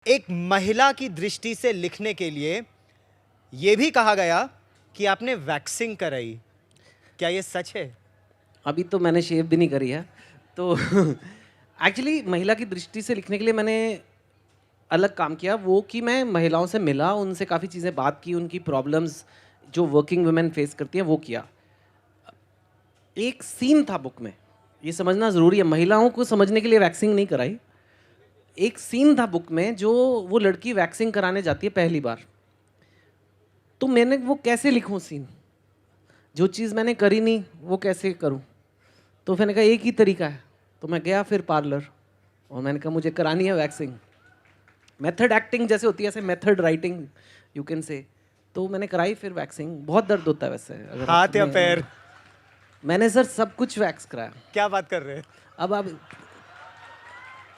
एक महिला की दृष्टि से लिखने के लिए यह भी कहा गया कि आपने वैक्सिंग कराई, क्या ये सच है? अभी तो मैंने शेव भी नहीं करी है, तो एक्चुअली महिला की दृष्टि से लिखने के लिए मैंने अलग काम किया, वो कि मैं महिलाओं से मिला, उनसे काफ़ी चीज़ें बात की, उनकी प्रॉब्लम्स जो वर्किंग वुमेन फेस करती हैं वो किया। एक सीन था बुक में, ये समझना ज़रूरी है, महिलाओं को समझने के लिए वैक्सिंग नहीं कराई। एक सीन था बुक में जो वो लड़की वैक्सिंग कराने जाती है पहली बार, तो मैंने वो कैसे लिखूं सीन, जो चीज़ मैंने करी नहीं वो कैसे करूं। तो मैंने कहा एक ही तरीका है, तो मैं गया फिर पार्लर और मैंने कहा मुझे करानी है वैक्सिंग। मेथड एक्टिंग जैसे होती है ऐसे method writing you can say. तो मैंने कराई फिर वैक्सिंग। बहुत दर्द होता है वैसे अगर हाथ या पैर? मैंने सर सब कुछ वैक्स कराया। क्या बात कर रहे हैं?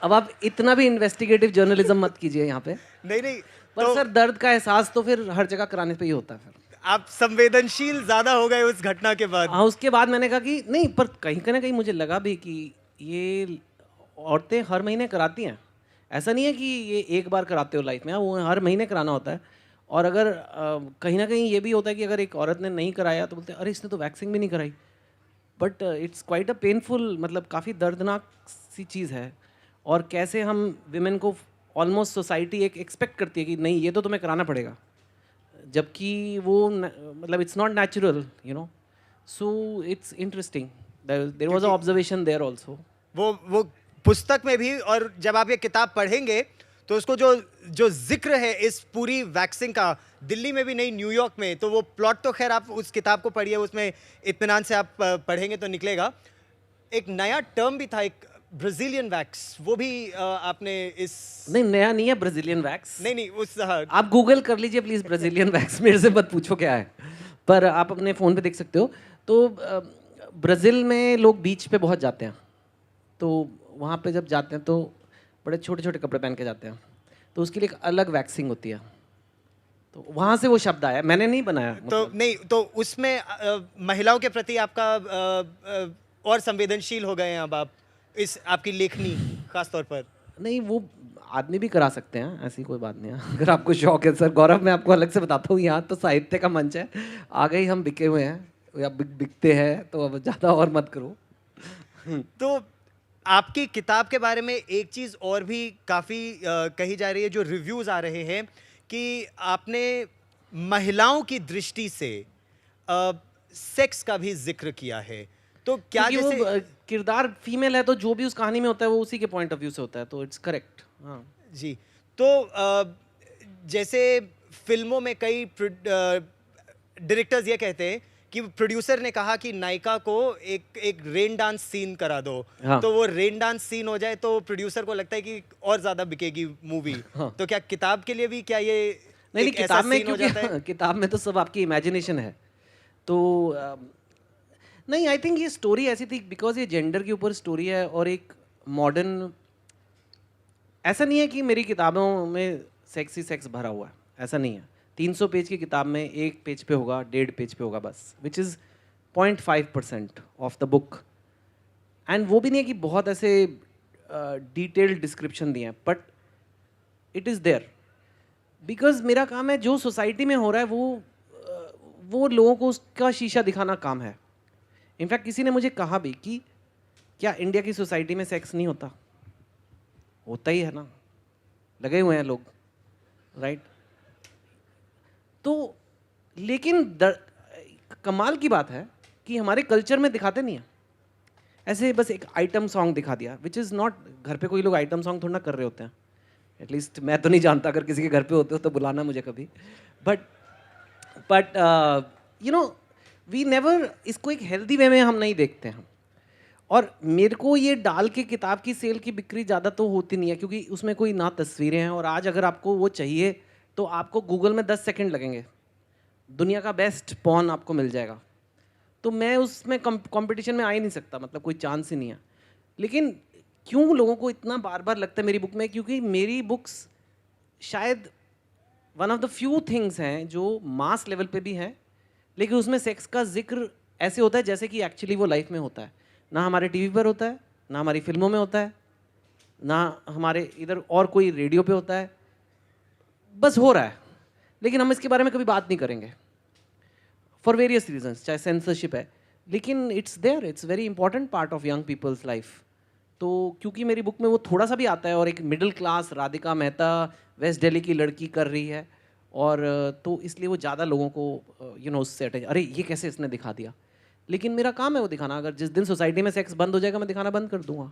अब आप इतना भी इन्वेस्टिगेटिव जर्नलिज्म मत कीजिए यहाँ पे। नहीं नहीं, पर तो सर दर्द का एहसास तो फिर हर जगह कराने पे ही होता है फिर। आप संवेदनशील ज्यादा हो गए उस घटना के बाद। हाँ, उसके बाद मैंने कहा कि नहीं, पर कहीं ना कहीं मुझे लगा भी कि ये औरतें हर महीने कराती हैं, ऐसा नहीं है कि ये एक बार कराते हो लाइफ में, हाँ, वो हर महीने कराना होता है। और अगर कहीं ना कहीं ये भी होता है कि अगर एक औरत ने नहीं कराया तो बोलते हैं अरे इसने तो वैक्सिंग भी नहीं कराई। But it's quite a painful, मतलब काफ़ी दर्दनाक सी चीज़ है। और कैसे हम विमेन को ऑलमोस्ट सोसाइटी एक एक्सपेक्ट करती है कि नहीं ये तो तुम्हें कराना पड़ेगा, जबकि वो मतलब it's not natural, you know. So it's interesting, there was a क्योंकि ऑब्जर्वेशन देयर आल्सो। वो पुस्तक में भी, और जब आप ये किताब पढ़ेंगे तो उसको जो जो जिक्र है इस पूरी वैक्सिंग का, दिल्ली में भी नहीं न्यूयॉर्क में, तो वो प्लॉट तो खैर आप उस किताब को पढ़िए, उसमें इत्मीनान से आप पढ़ेंगे तो निकलेगा। एक नया टर्म भी था, एक ब्राजीलियन वैक्स, वो भी आपने इस... नहीं, नया नहीं है ब्राजीलियन वैक्स। नहीं नहीं, उस आप गूगल कर लीजिए प्लीज़ ब्राजीलियन वैक्स, मेरे से मत पूछो क्या है, पर आप अपने फ़ोन पे देख सकते हो। तो ब्राज़ील में लोग बीच पे बहुत जाते हैं, तो वहाँ पे जब जाते हैं तो बड़े छोटे छोटे कपड़े पहन के जाते हैं, तो उसके लिए एक अलग वैक्सिंग होती है। तो वहाँ से वो शब्द आया, मैंने नहीं बनाया तो मतलब। नहीं, तो उसमें महिलाओं के प्रति आपका और संवेदनशील हो गए हैं अब आप, इस आपकी लेखनी खास तौर पर? नहीं, वो आदमी भी करा सकते हैं, ऐसी कोई बात नहीं है। अगर आपको शौक है सर गौरव, मैं आपको अलग से बताता हूँ, यहाँ तो साहित्य का मंच है, आगे ही हम बिके हुए हैं या बिकते हैं, तो अब ज़्यादा और मत करो। तो आपकी किताब के बारे में एक चीज़ और भी काफ़ी कही जा रही है, जो रिव्यूज़ आ रहे हैं कि आपने महिलाओं की दृष्टि से सेक्स का भी जिक्र किया है, तो क्या क्योंकि जैसे... वो किरदार फीमेल है, तो जो भी उस कहानी में होता है वो उसी के पॉइंट ऑफ व्यू से होता है, तो इट्स करेक्ट। हाँ जी, तो जैसे फिल्मों में कई डायरेक्टर्स ये कहते हैं कि प्रोड्यूसर ने कहा कि नायिका को एक एक रेन डांस सीन करा दो, हाँ तो वो रेन डांस सीन हो जाए तो प्रोड्यूसर को लगता है कि और ज़्यादा बिकेगी मूवी। हाँ। तो क्या किताब के लिए भी क्या ये नहीं नहीं, एक ऐसा किताब में सीन हो जाता है? किताब में तो सब आपकी इमेजिनेशन है, तो नहीं, आई थिंक ये स्टोरी ऐसी थी बिकॉज ये जेंडर के ऊपर स्टोरी है और एक मॉडर्न, ऐसा नहीं है कि मेरी किताबों में सेक्स ही सेक्स भरा हुआ है, ऐसा नहीं है। 300 पेज की किताब में एक पेज पे होगा, 1.5 पेज पे होगा बस, which is 0.5% of the book. And वो भी नहीं है कि बहुत ऐसे डिटेल्ड डिस्क्रिप्शन दिए हैं, but it is there because मेरा काम है जो सोसाइटी में हो रहा है वो लोगों को उसका शीशा दिखाना काम है। इनफैक्ट किसी ने मुझे कहा भी कि क्या इंडिया की सोसाइटी में सेक्स नहीं होता? होता ही है ना, लगे हुए हैं लोग, राइट? तो लेकिन कमाल की बात है कि हमारे कल्चर में दिखाते नहीं है, ऐसे बस एक आइटम सॉन्ग दिखा दिया, विच इज़ नॉट। घर पे कोई लोग आइटम सॉन्ग थोड़ा ना कर रहे होते हैं, एटलीस्ट मैं तो नहीं जानता, अगर किसी के घर पे होते हो तो बुलाना मुझे कभी। But you know we never, इसको एक हेल्दी वे में हम नहीं देखते हैं। और मेरे को ये डाल के किताब की सेल की बिक्री ज़्यादा तो होती नहीं है, क्योंकि उसमें कोई ना तस्वीरें हैं, और आज अगर आपको वो चाहिए तो आपको गूगल में 10 सेकंड लगेंगे, दुनिया का बेस्ट पॉर्न आपको मिल जाएगा। तो मैं उसमें कंपटीशन में आ ही नहीं सकता, मतलब कोई चांस ही नहीं है। लेकिन क्यों लोगों को इतना बार बार लगता है मेरी बुक में, क्योंकि मेरी बुक्स शायद one of the few things हैं जो मास लेवल पे भी हैं, लेकिन उसमें सेक्स का जिक्र ऐसे होता है जैसे कि एक्चुअली वो लाइफ में होता है। ना हमारे टीवी पर होता है, ना हमारी फिल्मों में होता है, ना हमारे इधर और कोई रेडियो पे होता है, बस हो रहा है, लेकिन हम इसके बारे में कभी बात नहीं करेंगे फॉर वेरियस रीजंस, चाहे सेंसरशिप है, लेकिन it's there, it's very important part of young people's life. तो क्योंकि मेरी बुक में वो थोड़ा सा भी आता है, और एक middle class Radhika Mehta west Delhi की लड़की कर रही है, और तो इसलिए वो ज़्यादा लोगों को उससे अटैच, अरे ये कैसे इसने दिखा दिया। लेकिन मेरा काम है वो दिखाना, अगर जिस दिन सोसाइटी में सेक्स बंद हो जाएगा मैं दिखाना बंद कर दूंगा।